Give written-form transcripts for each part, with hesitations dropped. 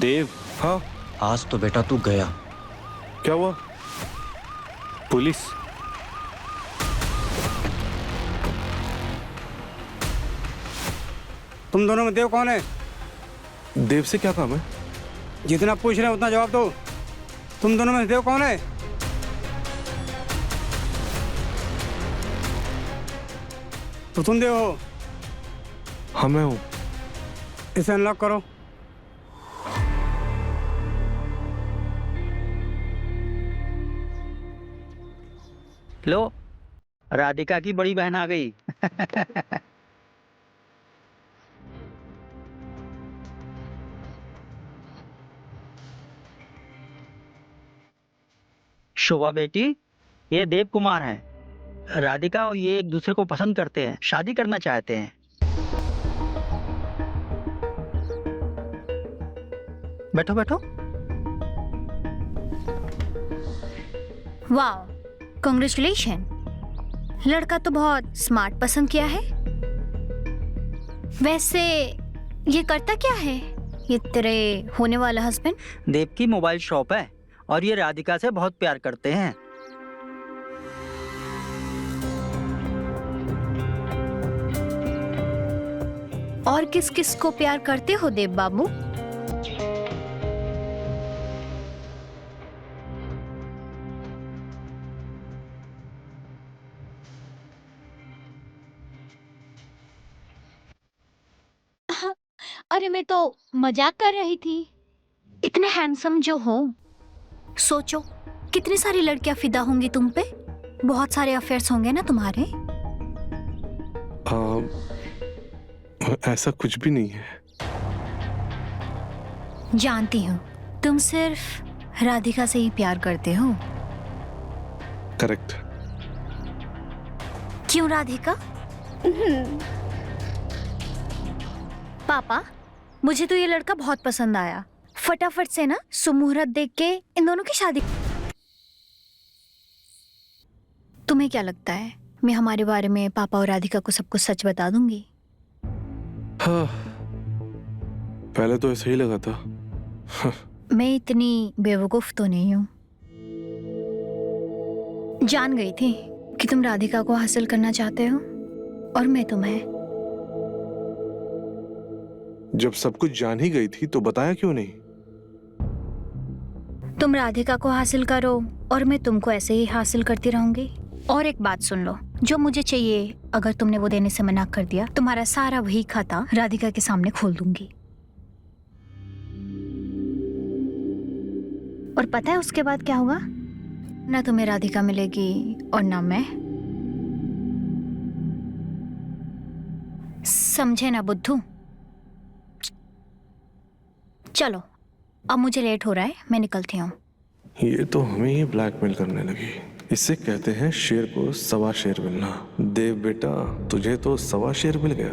देव। हाँ, आज तो बेटा तू गया। क्या हुआ? पुलिस। तुम दोनों में देव कौन है? देव से क्या काम है? जितना पूछ रहे हैं उतना जवाब दो। तुम दोनों में देव कौन है? तो तुम देव हो? हाँ मैं हूँ। इसे अनलॉक करो। लो, राधिका की बड़ी बहन आ गई। शोभा बेटी, ये देव कुमार हैं। राधिका और ये एक दूसरे को पसंद करते हैं, शादी करना चाहते हैं। बैठो बैठो। वाह, कांग्रेचुलेशन। लड़का तो बहुत स्मार्ट पसंद किया है। वैसे ये करता क्या है ये तेरे होने वाला हस्बैंड? देव की मोबाइल शॉप है और ये राधिका से बहुत प्यार करते हैं। और किस किस को प्यार करते हो देव बाबू? अरे मैं तो मजाक कर रही थी। इतने हैंडसम जो हो, सोचो कितनी सारी लड़कियां फिदा होंगी तुम पे। बहुत सारे अफेयर्स होंगे ना तुम्हारे। ऐसा कुछ भी नहीं है। जानती हूँ तुम सिर्फ राधिका से ही प्यार करते हो। करेक्ट। क्यों राधिका? पापा, मुझे तो ये लड़का बहुत पसंद आया। फटाफट से ना सुमुहूर्त देख के इन दोनों की शादी। तुम्हें क्या लगता है मैं हमारे बारे में पापा और राधिका को सब कुछ सच बता दूंगी? हाँ, पहले तो ऐसा ही लगा था। मैं इतनी बेवकूफ तो नहीं हूँ। जान गई थी कि तुम राधिका को हासिल करना चाहते हो और मैं तुम्हें। जब सब कुछ जान ही गई थी तो बताया क्यों नहीं? तुम राधिका को हासिल करो और मैं तुमको ऐसे ही हासिल करती रहूंगी। और एक बात सुन लो, जो मुझे चाहिए अगर तुमने वो देने से मना कर दिया, तुम्हारा सारा वही खाता राधिका के सामने खोल दूंगी। और पता है उसके बाद क्या होगा? ना तुम्हें राधिका मिलेगी और ना मैं। समझे ना बुद्धू? चलो, अब मुझे लेट हो रहा है, मैं निकलती हूँ। ये तो हमें ही ब्लैकमेल करने लगी। इसे कहते हैं शेर को सवा शेर मिलना। देव बेटा, तुझे तो सवा शेर मिल गया।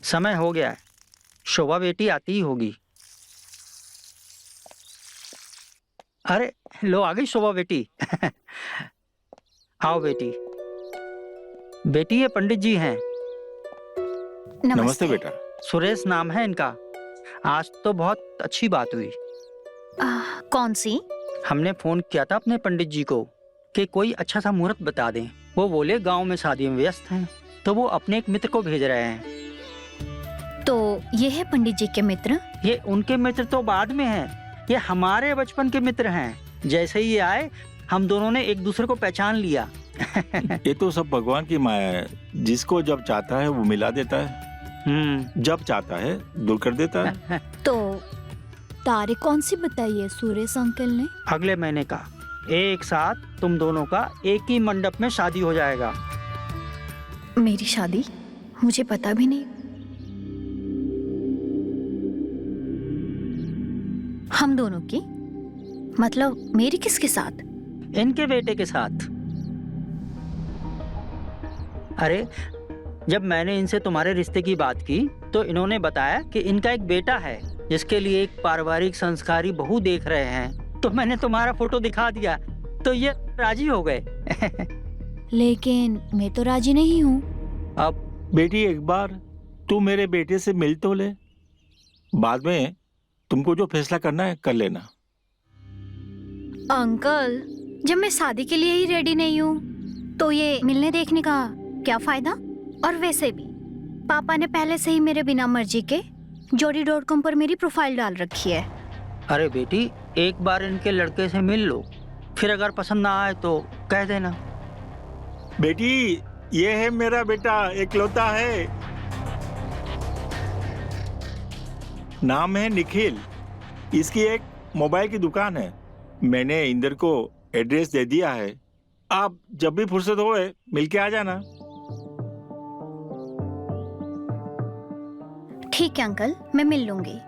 समय हो गया है, शोभा बेटी आती ही होगी। अरे लो, आ गई शोभा बेटी। आओ बेटी। बेटी ये पंडित जी हैं। नमस्ते बेटा। सुरेश नाम है इनका। आज तो बहुत अच्छी बात हुई। कौन सी? हमने फोन किया था अपने पंडित जी को कि कोई अच्छा सा मुहूर्त बता दें। वो बोले गांव में शादी में व्यस्त हैं, तो वो अपने एक मित्र को भेज रहे हैं। तो ये है पंडित जी के मित्र? ये उनके मित्र तो बाद में हैं, ये हमारे बचपन के मित्र हैं। जैसे ही ये आए, हम दोनों ने एक दूसरे को पहचान लिया। ये तो सब भगवान की माया है। जिसको जब चाहता है वो मिला देता है, जब चाहता है दूर कर देता है। तो तारीख कौन सी बताई है सुरेश अंकल ने? अगले महीने का। एक साथ तुम दोनों का एक ही मंडप में शादी हो जाएगा। मेरी शादी? मुझे पता भी नहीं। हम दोनों की? मतलब मेरी किसके साथ? इनके बेटे के साथ। अरे, जब मैंने इनसे तुम्हारे रिश्ते की बात की तो इन्होंने बताया कि इनका एक बेटा है जिसके लिए एक पारिवारिक संस्कारी बहू देख रहे हैं। तो मैंने तुम्हारा फोटो दिखा दिया तो ये राजी हो गए। लेकिन मैं तो राजी नहीं हूँ। अब बेटी एक बार तू मेरे बेटे से मिल तो ले, बाद में तुमको जो फैसला करना है कर लेना। अंकल, जब मैं शादी के लिए ही रेडी नहीं हूँ तो ये मिलने देखने का क्या फायदा? और वैसे भी पापा ने पहले से ही मेरे बिना मर्जी के जोड़ी.com पर मेरी प्रोफाइल डाल रखी है। अरे बेटी, एक बार इनके लड़के से मिल लो, फिर अगर पसंद ना आए तो कह देना। बेटी, ये है मेरा बेटा, इकलौता है, नाम है निखिल। इसकी एक मोबाइल की दुकान है। मैंने इंदर को एड्रेस दे दिया है। आप जब भी फुर्सत होए मिलके आ जाना। ठीक है अंकल, मैं मिल लूंगी।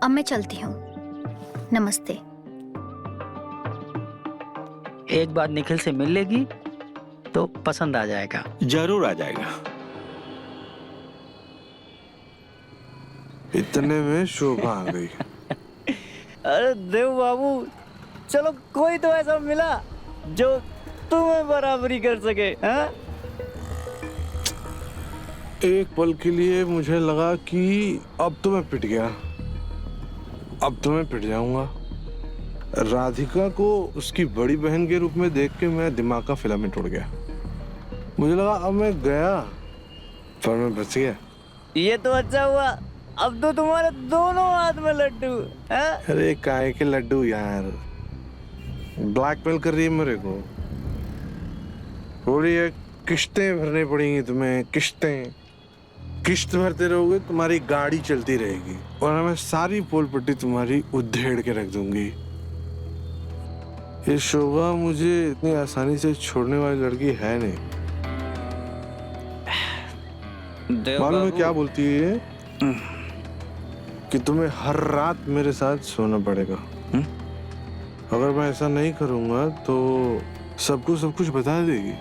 अब मैं चलती हूँ, नमस्ते। एक बार निखिल से मिल लेगी तो पसंद आ जाएगा। जरूर आ जाएगा। इतने में शोभा आ गई। अरे देव बाबू, चलो कोई तो ऐसा मिला जो तुम्हें बराबरी कर सके। हाँ? एक पल के लिए मुझे लगा कि अब तो मैं पिट गया, अब तो मैं पिट जाऊंगा। राधिका को उसकी बड़ी बहन के रूप में देख के मेरा दिमाग का फिलामेंट उड़ गया। मुझे लगा अब मैं गया, पर मैं बच गया। ये तो अच्छा हुआ, अब तो तुम्हारे दोनों हाथ में लड्डू। हाँ? अरे काय के लड्डू यार, ब्लैकमेल कर रही है मेरे को। थोड़ी किश्तें भरनी पड़ेंगी तुम्हें, किश्तें। किश्त भरते रहोगे तुम्हारी गाड़ी चलती रहेगी, और मैं सारी पोल पट्टी तुम्हारी उधेड़ के रख दूंगी। ये शोभा मुझे इतनी आसानी से छोड़ने वाली लड़की है नहीं। मालूम है क्या बोलती है ये? कि तुम्हें हर रात मेरे साथ सोना पड़ेगा। अगर मैं ऐसा नहीं करूंगा तो सबको सब कुछ बता देगी।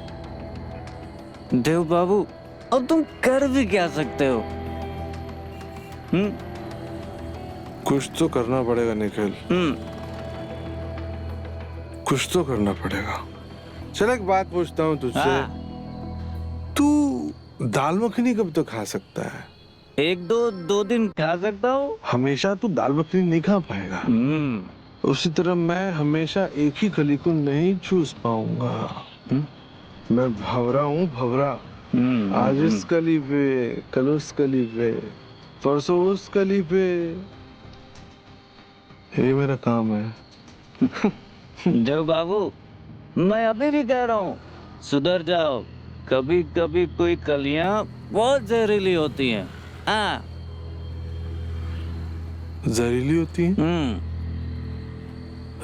देव बाबू, अब तुम कर भी क्या सकते हो? कुछ तो करना पड़ेगा निखिल, कुछ तो करना पड़ेगा। चल एक बात पूछता हूँ तुझसे, तू दाल मखनी कब तक खा सकता है? एक दो दिन खा सकता हूँ। हमेशा तू दाल मखनी नहीं खा पाएगा। उसी तरह मैं हमेशा एक ही कली को नहीं चूस पाऊंगा। मैं भवरा हूँ, भवरा। आज इस कली पे, कल उस कली पे, परसों उस कली पे। ये मेरा काम है। देव बाबू, मैं अभी भी कह रहा हूँ, सुधर जाओ। कभी कभी कोई कलियां बहुत जहरीली होती हैं। हाँ, जहरीली होती है।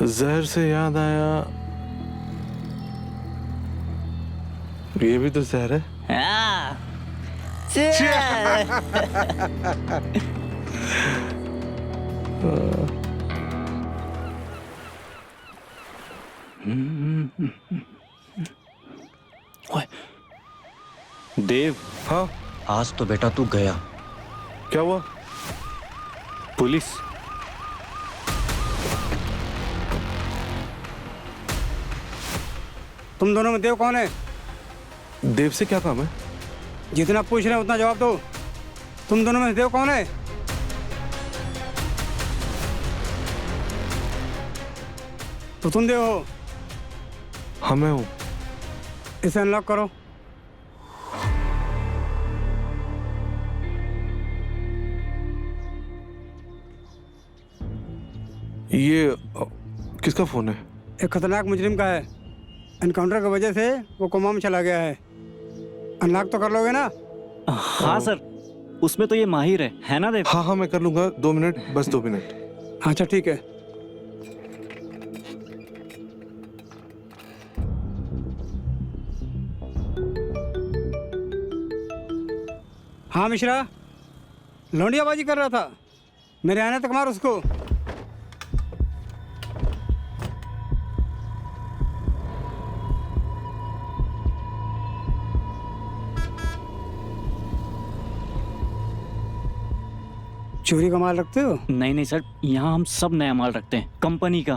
जहर से याद आया, ये भी तो जहर है। हाँ। देव, हाँ, आज तो बेटा तू गया। क्या हुआ? पुलिस। तुम दोनों में देव कौन है? देव से क्या काम है? जितना पूछ रहे हैं उतना जवाब दो। तुम दोनों में देव कौन है? तो तुम देव हो? हाँ मैं हूँ। इसे अनलॉक करो। ये किसका फोन है? एक खतरनाक मुजरिम का है। एनकाउंटर की वजह से वो कोमा में चला गया है। अनलॉक तो कर लोगे ना? हाँ सर, उसमें तो ये माहिर है ना देव? हाँ हाँ मैं कर लूंगा, 2 मिनट, बस 2 मिनट। अच्छा ठीक है। हाँ मिश्रा, लौंडियाबाजी कर रहा था, मेरे आने तक मार उसको। चोरी का माल रखते हो? नहीं सर, यहाँ हम सब नया माल रखते हैं, कंपनी का।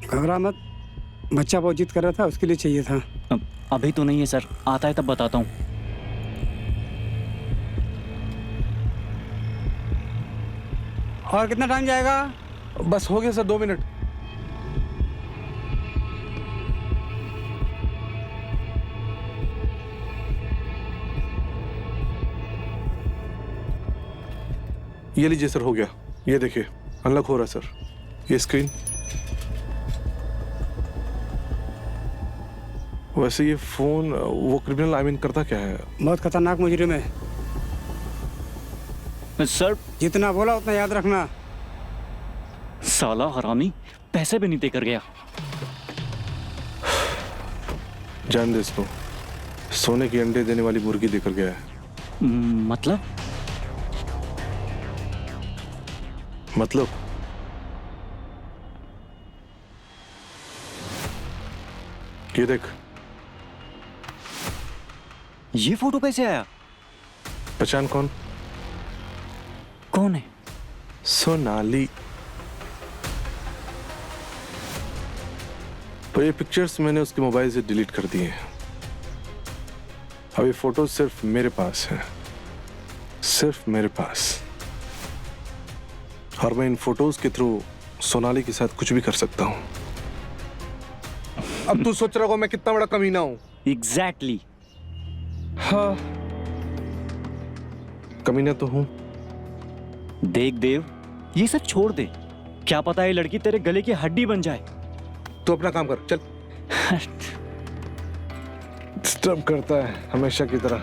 घबरा मत, बच्चा बहुत जिद कर रहा था, उसके लिए चाहिए था। अभी तो नहीं है सर, आता है तब बताता हूँ। और कितना टाइम जाएगा? बस हो गया सर, 2 मिनट। ये लीजिए सर, हो गया। ये देखिए अनलॉक हो रहा है सर, ये स्क्रीन। वैसे ये फोन वो क्रिमिनल आई मीन करता क्या है? बहुत खतरनाक मुजरिम है। सर जितना बोला उतना याद रखना। साला हरामी पैसे भी नहीं देकर गया। जान दे इसको, सोने की अंडे देने वाली मुर्गी देकर गया है। मतलब ये देख। ये फोटो कैसे आया? पहचान कौन? कौन है? सोनाली। पर ये पिक्चर्स मैंने उसके मोबाइल से डिलीट कर दिए हैं। अब ये फोटो सिर्फ मेरे पास है, सिर्फ मेरे पास। और मैं इन फोटोज के थ्रू सोनाली के साथ कुछ भी कर सकता हूं। अब तू सोच रहा होगा मैं कितना बड़ा कमीना हूं। एग्जैक्टली। हाँ, कमीना तो हूं। देख देव, ये सब छोड़ दे। क्या पता है लड़की तेरे गले की हड्डी बन जाए। तू अपना काम कर, चल। डिस्टर्ब करता है हमेशा की तरह।